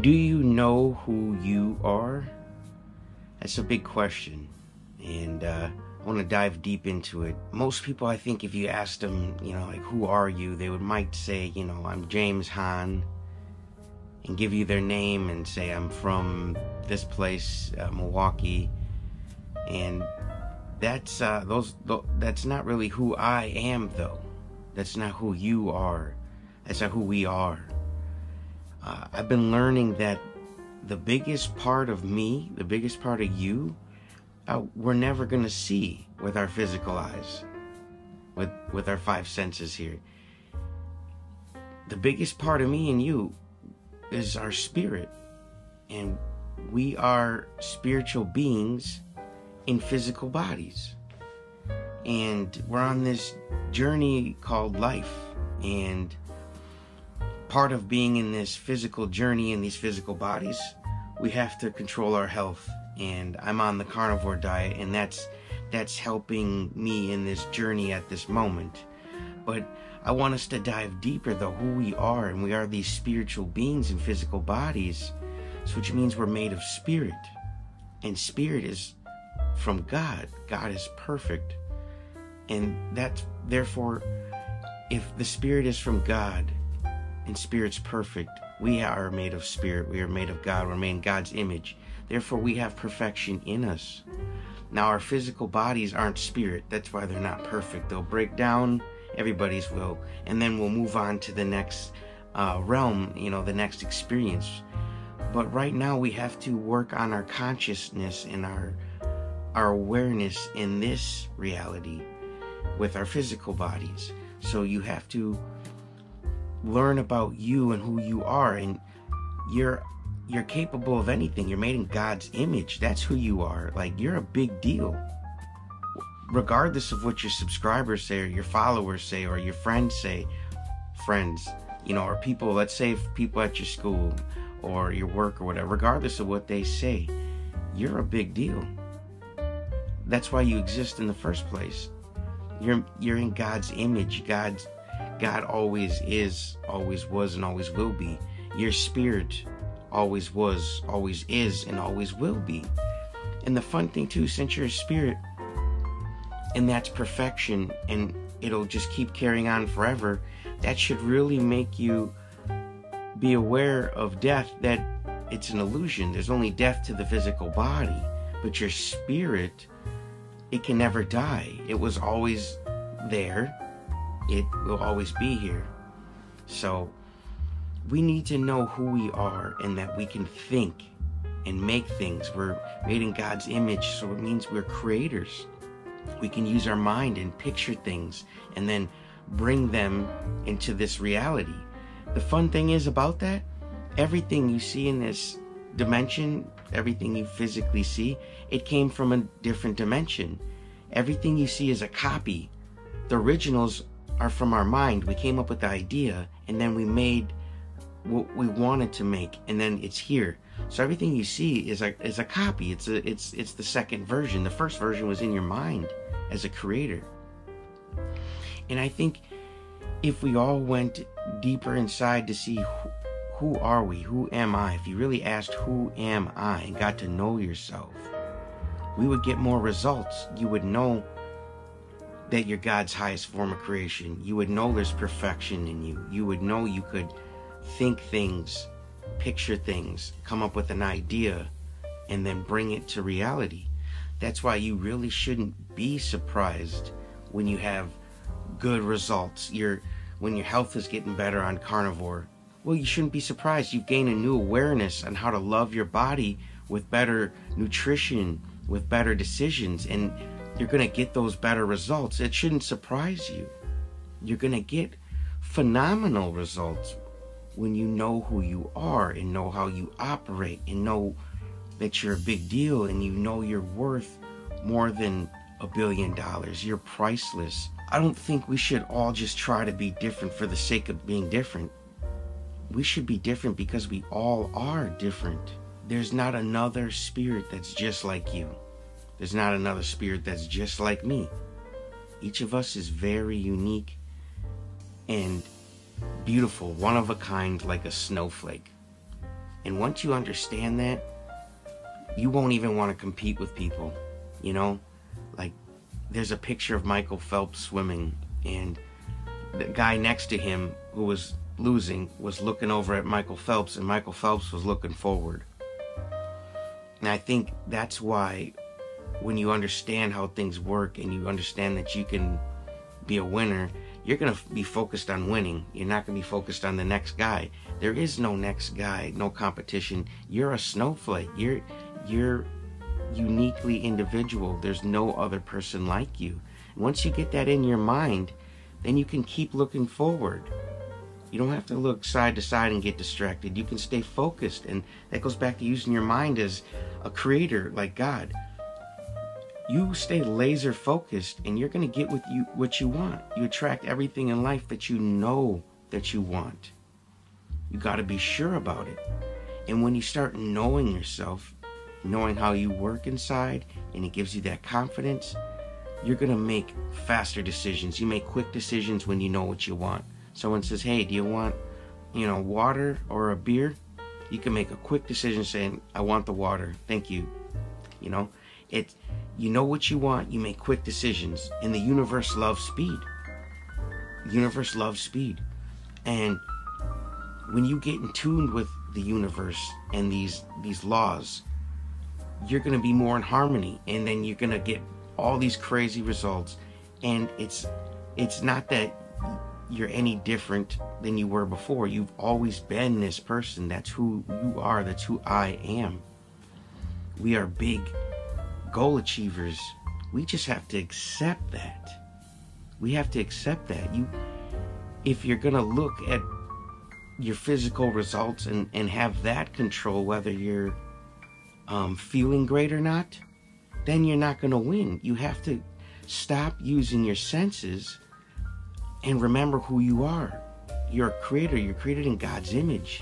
Do you know who you are? That's a big question, and I want to dive deep into it. Most people, I think, if you asked them, like, who are you, they might say, I'm James Hahn, and give you their name and say, I'm from this place, Milwaukee, and that's not really who I am, though. That's not who you are. That's not who we are. I've been learning that the biggest part of me, the biggest part of you, we're never going to see with our physical eyes, with our five senses here. The biggest part of me and you is our spirit. And we are spiritual beings in physical bodies. And we're on this journey called life. And part of being in this physical journey in these physical bodies, we have to control our health. And I'm on the carnivore diet, and that's helping me in this journey at this moment. But I want us to dive deeper, though, who we are. And we are these spiritual beings in physical bodies, which means we're made of spirit. And spirit is from God. God is perfect. And therefore, if the spirit is from God and spirit's perfect, we are made of spirit. We are made of God. We're made in God's image. Therefore, we have perfection in us. Now, our physical bodies aren't spirit. That's why they're not perfect. They'll break down. Everybody's will. And then we'll move on to the next realm, the next experience. But right now, we have to work on our consciousness and our awareness in this reality with our physical bodies. So you have to learn about you and who you are, and you're capable of anything. You're made in God's image. That's who you are. Like, you're a big deal, regardless of what your subscribers say or your followers say or your friends say. Or people, let's say people at your school or your work or whatever, regardless of what they say, you're a big deal. That's why you exist in the first place. You're in God's image. God always is, always was, and always will be. Your spirit always was, always is, and always will be. And the fun thing too, since you're a spirit, and that's perfection, and it'll just keep carrying on forever, that should really make you be aware of death, that it's an illusion. There's only death to the physical body, but your spirit, it can never die. It was always there. It will always be here. So we need to know who we are, and that we can think and make things. We're made in God's image, so it means we're creators. We can use our mind and picture things and then bring them into this reality. The fun thing is about that, everything you see in this dimension, everything you physically see, it came from a different dimension. Everything you see is a copy. The originals are from our mind. We came up with the idea, and then we made what we wanted to make, and then it's here. So everything you see is a copy. It's the second version. The first version was in your mind as a creator. And I think if we all went deeper inside to see who are we, who am I, if you really asked who am I and got to know yourself, we would get more results. You would know that you're God's highest form of creation. You would know there's perfection in you. You would know you could think things, picture things, come up with an idea, and then bring it to reality. That's why you really shouldn't be surprised when you have good results. When your health is getting better on carnivore, well, you shouldn't be surprised. You've gained a new awareness on how to love your body with better nutrition, with better decisions, and you're going to get those better results. It shouldn't surprise you. You're going to get phenomenal results when you know who you are and know how you operate and know that you're a big deal, and you know you're worth more than $1 billion. You're priceless. I don't think we should all just try to be different for the sake of being different. We should be different because we all are different. There's not another spirit that's just like you. There's not another spirit that's just like me. Each of us is very unique and beautiful, one of a kind, like a snowflake. And once you understand that, you won't even want to compete with people. You know, like there's a picture of Michael Phelps swimming, and the guy next to him who was losing was looking over at Michael Phelps, and Michael Phelps was looking forward. And I think that's why when you understand how things work and you understand that you can be a winner, you're going to be focused on winning. You're not going to be focused on the next guy. There is no next guy, no competition. You're a snowflake. You're uniquely individual. There's no other person like you. And once you get that in your mind, then you can keep looking forward. You don't have to look side to side and get distracted. You can stay focused, and that goes back to using your mind as a creator like God. You stay laser focused, and you're going to get what you want. You attract everything in life that you know that you want. You got to be sure about it. And when you start knowing yourself, knowing how you work inside, and it gives you that confidence, you're going to make faster decisions. You make quick decisions when you know what you want. Someone says, hey, do you want, water or a beer? You can make a quick decision saying, I want the water. Thank you. You know what you want, you make quick decisions. And the universe loves speed. The universe loves speed. And when you get in tune with the universe and these laws, you're going to be more in harmony. And then you're going to get all these crazy results. And it's not that you're any different than you were before. You've always been this person. That's who you are. That's who I am. We are big goal achievers. We just have to accept that. We have to accept that. If you're going to look at your physical results and have that control whether you're feeling great or not, then you're not going to win. You have to stop using your senses and remember who you are. You're a creator. You're created in God's image.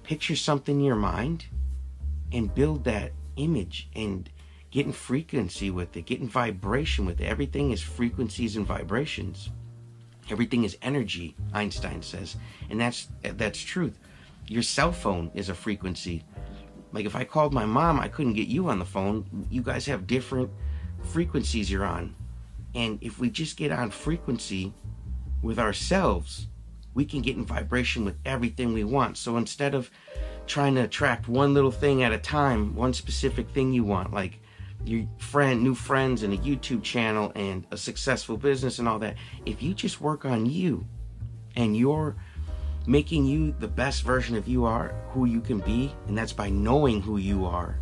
Picture something in your mind and build that image and get in frequency with it. Get in vibration with it. Everything is frequencies and vibrations. Everything is energy, Einstein says. And that's truth. Your cell phone is a frequency. Like if I called my mom, I couldn't get you on the phone. You guys have different frequencies you're on. And if we just get on frequency with ourselves, we can get in vibration with everything we want. So instead of trying to attract one little thing at a time, one specific thing you want, like your new friends and a YouTube channel and a successful business and all that, if you just work on you and you're making you the best version of you are, who you can be, and that's by knowing who you are,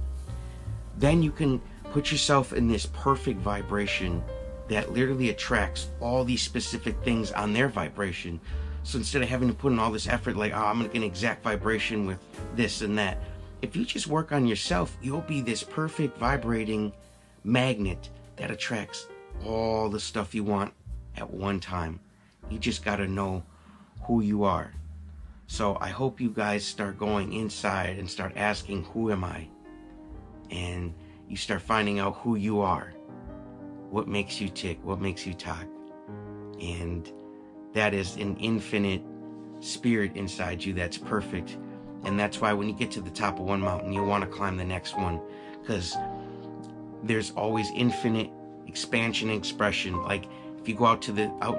then you can put yourself in this perfect vibration that literally attracts all these specific things on their vibration. So instead of having to put in all this effort, like, I'm going to get an exact vibration with this and that, if you just work on yourself, you'll be this perfect vibrating magnet that attracts all the stuff you want at one time. You just got to know who you are. So I hope you guys start going inside and start asking, who am I? And you start finding out who you are. What makes you tick? What makes you talk? And that is an infinite spirit inside you that's perfect. And that's why when you get to the top of one mountain, you'll want to climb the next one, because there's always infinite expansion and expression. Like if you go out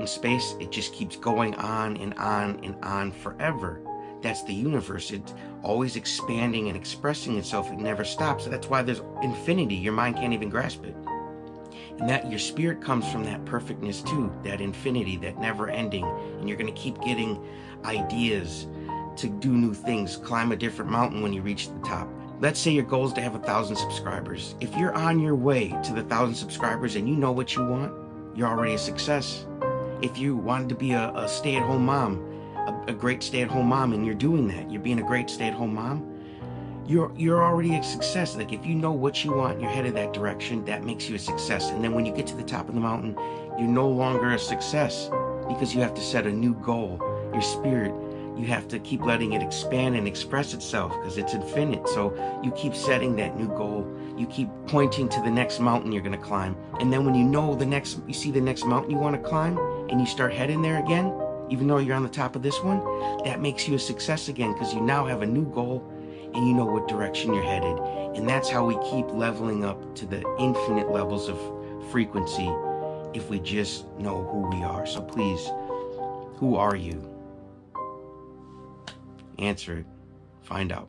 in space, it just keeps going on and on and on forever. That's the universe. It's always expanding and expressing itself. It never stops. So that's why there's infinity. Your mind can't even grasp it. And that your spirit comes from that perfectness too, that infinity, that never ending. And you're going to keep getting ideas to do new things, climb a different mountain when you reach the top. Let's say your goal is to have 1,000 subscribers. If you're on your way to the 1,000 subscribers and you know what you want, you're already a success. If you wanted to be a stay-at-home mom, a great stay-at-home mom, and you're doing that, you're being a great stay-at-home mom, you're already a success. Like if you know what you want, you're headed that direction, that makes you a success. And then when you get to the top of the mountain, you're no longer a success because you have to set a new goal. Your spirit, you have to keep letting it expand and express itself because it's infinite. So you keep setting that new goal. You keep pointing to the next mountain you're going to climb. And then when you see the next mountain you want to climb and you start heading there again, even though you're on the top of this one, that makes you a success again because you now have a new goal and you know what direction you're headed. And that's how we keep leveling up to the infinite levels of frequency if we just know who we are. So please, who are you? Answer it. Find out.